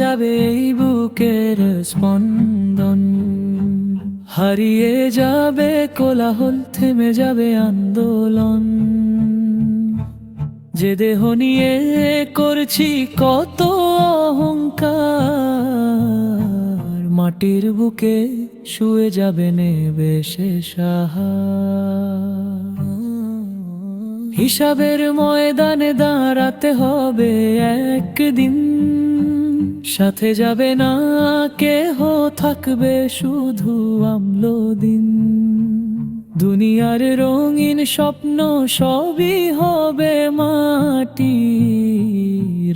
যাবে এই বুকের স্পন্দন, হারিয়ে যাবে কোলাহল, থেমে যাবে আন্দোলন। যে দেহ নিয়ে করছি কত অহংকার, মাটির বুকে শুয়ে যাবে নেবে সে সাহারা। হিসাবের ময়দানে দাঁড়াতে হবে একদিন, সাথে যাবে না কেহ, থাকবে শুধু দিন। দুনিয়ার রঙিন স্বপ্ন সবই হবে মাটি,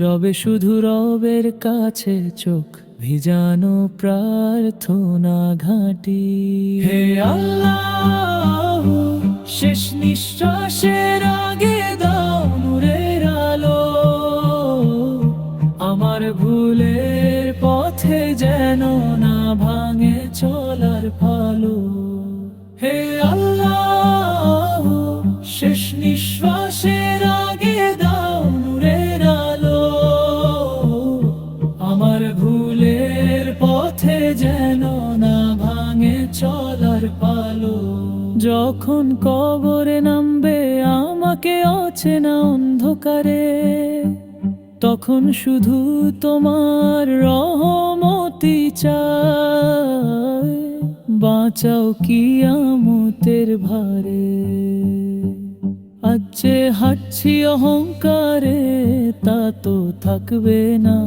রবে শুধু রবের কাছে চোখ ভিজানো প্রার্থনা ঘাঁটি। হে আল্লাহ, শেষ নিঃশ্বাসের আগে দাও নূরের আলো, আমার ভুলের পথে যেন না ভাঙে চলার ভালো। হে আল্লাহ, শেষ নিঃশ্বাসের আগে দাও নূরের আলো, আমার ভুলের পথে যেন না ভাঙে চলার পালো। যখন কবরে নামবে আমাকে অচেনা অন্ধকারে, তখন শুধু তোমার রহমতি চাই, বাঁচাও কিয়ামতের ভারে। আজ যে হাঁটছি অহংকারে তা তো থাকবে না,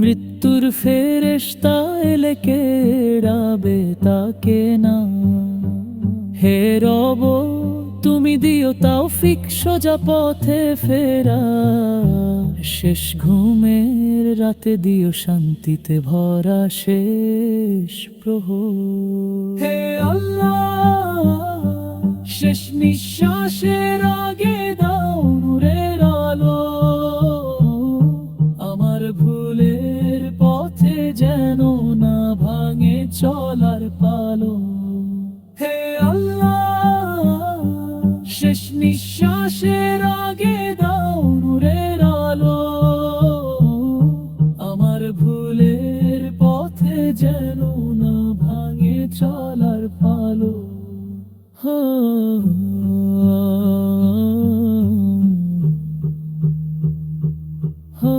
মৃত্যুর ফেরেশতা এলে কেড়াবে তাকে না। হে রব, তুমি দিও তৌফিক সোজা পথে ফেরা, শেষ ঘুমের রাতে দিও শান্তিতে ভরা শেষ প্রহর। হে আল্লাহ, শেষ নিঃশ্বাসের আগে দাও নূরের আলো, আমার ভুলের পথে যেন না ভাঙে চলার পালো। হে আল্লাহ, শেষ নিঃশ্বাসের আগে দাও নূরের আলো, আমার ভুলের পথে যেন না ভাঙে চলার পালো। হো হো